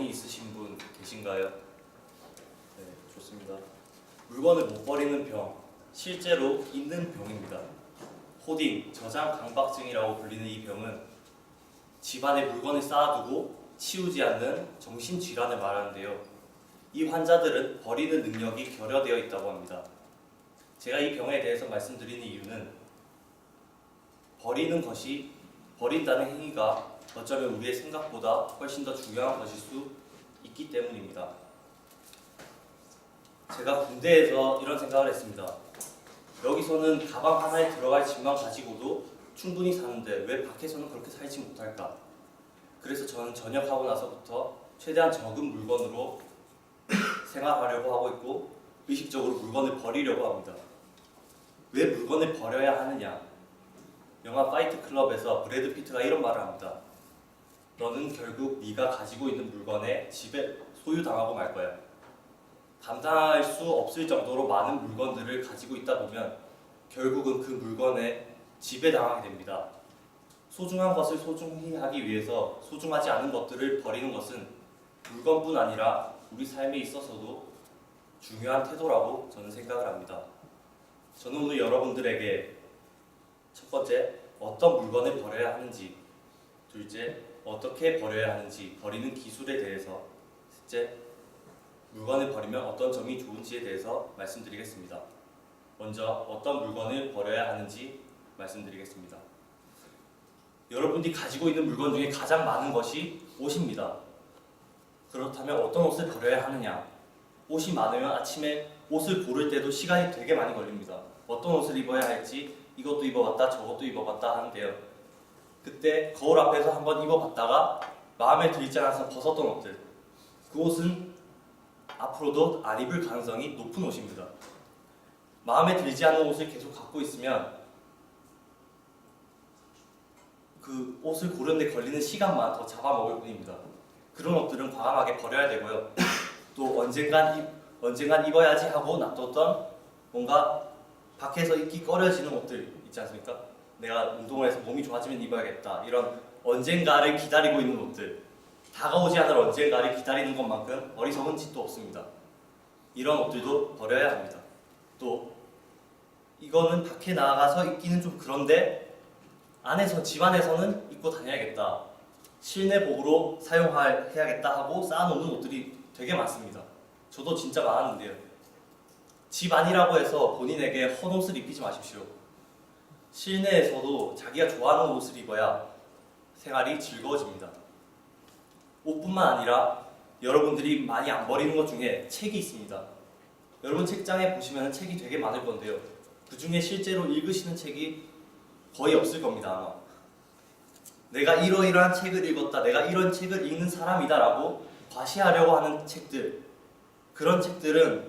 있으신 분 계신가요? 네, 좋습니다. 물건을 못 버리는 병, 실제로 있는 병입니다. 호딩, 저장 강박증이라고 불리는 이 병은 집안에 물건을 쌓아두고 치우지 않는 정신질환을 말하는데요. 이 환자들은 버리는 능력이 결여되어 있다고 합니다. 제가 이 병에 대해서 말씀드리는 이유는 버린다는 행위가 어쩌면 우리의 생각보다 훨씬 더 중요한 것일 수 있기 때문입니다. 제가 군대에서 이런 생각을 했습니다. 여기서는 가방 하나에 들어갈 짐만 가지고도 충분히 사는데 왜 밖에서는 그렇게 살지 못할까? 그래서 저는 전역하고 나서부터 최대한 적은 물건으로 생활하려고 하고 있고 의식적으로 물건을 버리려고 합니다. 왜 물건을 버려야 하느냐? 영화 파이트 클럽에서 브래드 피트가 이런 말을 합니다. 너는 결국 네가 가지고 있는 물건에 집에 소유당하고 말 거야. 감당할 수 없을 정도로 많은 물건들을 가지고 있다 보면 결국은 그 물건에 지배당하게 됩니다. 소중한 것을 소중히 하기 위해서 소중하지 않은 것들을 버리는 것은 물건뿐 아니라 우리 삶에 있어서도 중요한 태도라고 저는 생각을 합니다. 저는 오늘 여러분들에게 첫 번째, 어떤 물건을 버려야 하는지, 둘째, 어떻게 버려야 하는지, 버리는 기술에 대해서, 셋째, 물건을 버리면 어떤 점이 좋은지에 대해서 말씀드리겠습니다. 먼저 어떤 물건을 버려야 하는지 말씀드리겠습니다. 여러분들이 가지고 있는 물건 중에 가장 많은 것이 옷입니다. 그렇다면 어떤 옷을 버려야 하느냐? 옷이 많으면 아침에 옷을 고를 때도 시간이 되게 많이 걸립니다. 어떤 옷을 입어야 할지 이것도 입어봤다 저것도 입어봤다 하는데요. 그때 거울 앞에서 한번 입어봤다가 마음에 들지 않아서 벗었던 옷들, 그 옷은 앞으로도 안 입을 가능성이 높은 옷입니다. 마음에 들지 않는 옷을 계속 갖고 있으면 그 옷을 고르는데 걸리는 시간만 더 잡아먹을 뿐입니다. 그런 옷들은 과감하게 버려야 되고요. 또 언젠간 입어야지 하고 놔뒀던 뭔가 밖에서 입기 꺼려지는 옷들 있지 않습니까? 내가 운동을 해서 몸이 좋아지면 입어야겠다. 이런 언젠가를 기다리고 있는 옷들, 다가오지 않을 언젠가를 기다리는 것만큼 어리석은 짓도 없습니다. 이런 옷들도 버려야 합니다. 또 이거는 밖에 나가서 입기는 좀 그런데 집 안에서는 입고 다녀야겠다. 실내복으로 사용해야겠다 하고 쌓아놓는 옷들이 되게 많습니다. 저도 진짜 많았는데요. 집 안이라고 해서 본인에게 헌옷을 입히지 마십시오. 실내에서도 자기가 좋아하는 옷을 입어야 생활이 즐거워집니다. 옷뿐만 아니라 여러분들이 많이 안 버리는 것 중에 책이 있습니다. 여러분 책장에 보시면 책이 되게 많을 건데요. 그 중에 실제로 읽으시는 책이 거의 없을 겁니다. 아마. 내가 이러이러한 책을 읽었다, 내가 이런 책을 읽는 사람이다 라고 과시하려고 하는 책들, 그런 책들은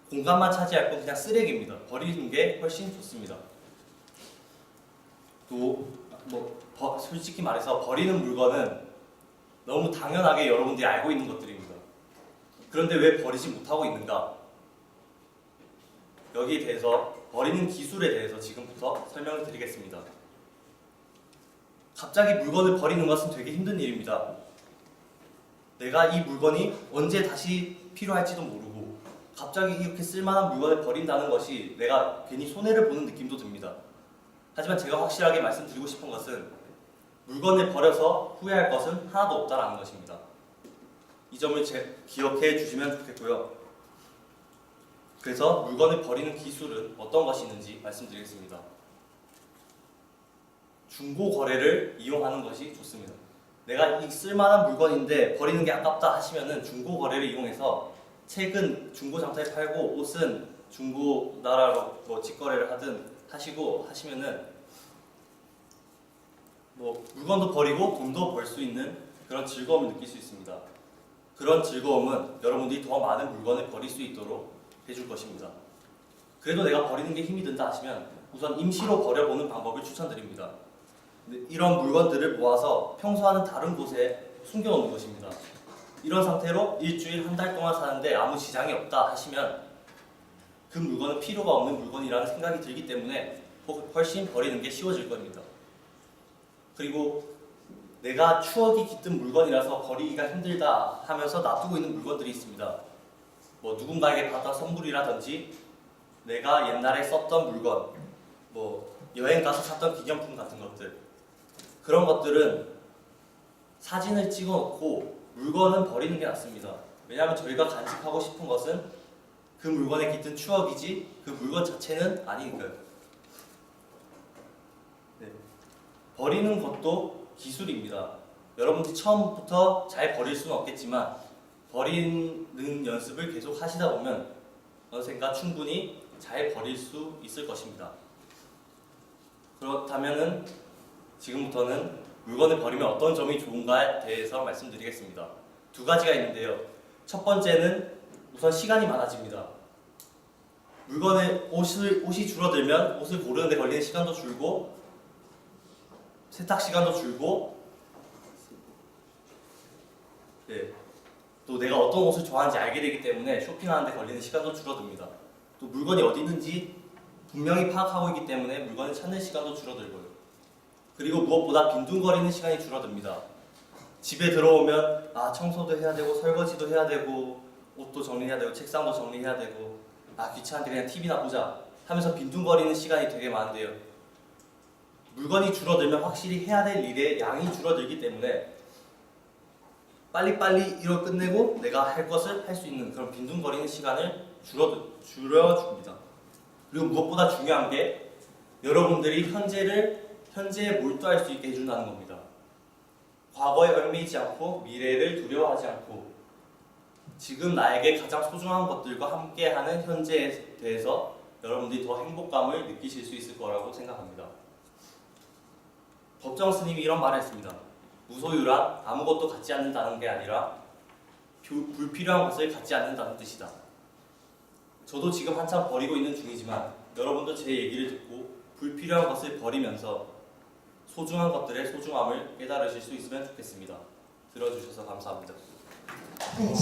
공간만 차지할 뿐 그냥 쓰레기입니다. 버리는 게 훨씬 좋습니다. 또 솔직히 말해서 버리는 물건은 너무 당연하게 여러분들이 알고 있는 것들입니다. 그런데 왜 버리지 못하고 있는가? 여기에 대해서 버리는 기술에 대해서 지금부터 설명을 드리겠습니다. 갑자기 물건을 버리는 것은 되게 힘든 일입니다. 내가 이 물건이 언제 다시 필요할지도 모르고 갑자기 이렇게 쓸만한 물건을 버린다는 것이 내가 괜히 손해를 보는 느낌도 듭니다. 하지만 제가 확실하게 말씀드리고 싶은 것은 물건을 버려서 후회할 것은 하나도 없다는 것입니다. 이 점을 기억해 주시면 좋겠고요. 그래서 물건을 버리는 기술은 어떤 것이 있는지 말씀드리겠습니다. 중고 거래를 이용하는 것이 좋습니다. 내가 이 쓸만한 물건인데 버리는 게 아깝다 하시면은 중고 거래를 이용해서 책은 중고 장터에 팔고 옷은 중고 나라로 직거래를 하든 하시면은 물건도 버리고 돈도 벌 수 있는 그런 즐거움을 느낄 수 있습니다. 그런 즐거움은 여러분들이 더 많은 물건을 버릴 수 있도록 해줄 것입니다. 그래도 내가 버리는 게 힘이 든다 하시면 우선 임시로 버려보는 방법을 추천드립니다. 이런 물건들을 모아서 평소와는 다른 곳에 숨겨놓는 것입니다. 이런 상태로 일주일, 한 달 동안 사는데 아무 지장이 없다 하시면 그 물건은 필요가 없는 물건이라는 생각이 들기 때문에 훨씬 버리는 게 쉬워질 겁니다. 그리고 내가 추억이 깃든 물건이라서 버리기가 힘들다 하면서 놔두고 있는 물건들이 있습니다. 뭐 누군가에게 받아 선물이라든지 내가 옛날에 썼던 물건, 뭐 여행 가서 샀던 기념품 같은 것들, 그런 것들은 사진을 찍어놓고 물건은 버리는 게 낫습니다. 왜냐하면 저희가 간직하고 싶은 것은 그 물건에 깃든 추억이지 그 물건 자체는 아니니까요. 네. 버리는 것도 기술입니다. 여러분들이 처음부터 잘 버릴 수는 없겠지만 버리는 연습을 계속 하시다 보면 언젠가 충분히 잘 버릴 수 있을 것입니다. 그렇다면은 지금부터는 물건을 버리면 어떤 점이 좋은가에 대해서 말씀드리겠습니다. 두 가지가 있는데요. 첫 번째는 우선 시간이 많아집니다. 옷이 줄어들면 옷을 고르는 데 걸리는 시간도 줄고 세탁 시간도 줄고 또 내가 어떤 옷을 좋아하는지 알게 되기 때문에 쇼핑하는 데 걸리는 시간도 줄어듭니다. 또 물건이 어디 있는지 분명히 파악하고 있기 때문에 물건을 찾는 시간도 줄어들고요. 그리고 무엇보다 빈둥거리는 시간이 줄어듭니다. 집에 들어오면 청소도 해야 되고 설거지도 해야 되고 옷도 정리해야 되고 책상도 정리해야 되고 귀찮은데 그냥 TV나 보자 하면서 빈둥거리는 시간이 되게 많은데요. 물건이 줄어들면 확실히 해야 될 일의 양이 줄어들기 때문에 빨리빨리 이걸 끝내고 내가 할 것을 할 수 있는 그런 빈둥거리는 시간을 줄여줍니다. 그리고 무엇보다 중요한 게 여러분들이 현재에 몰두할 수 있게 해준다는 겁니다. 과거에 얽매이지 않고 미래를 두려워하지 않고 지금 나에게 가장 소중한 것들과 함께하는 현재에 대해서 여러분들이 더 행복감을 느끼실 수 있을 거라고 생각합니다. 법정 스님이 이런 말을 했습니다. 무소유란 아무것도 갖지 않는다는 게 아니라 불필요한 것을 갖지 않는다는 뜻이다. 저도 지금 한참 버리고 있는 중이지만 여러분도 제 얘기를 듣고 불필요한 것을 버리면서 소중한 것들의 소중함을 깨달으실 수 있으면 좋겠습니다. 들어주셔서 감사합니다. 네,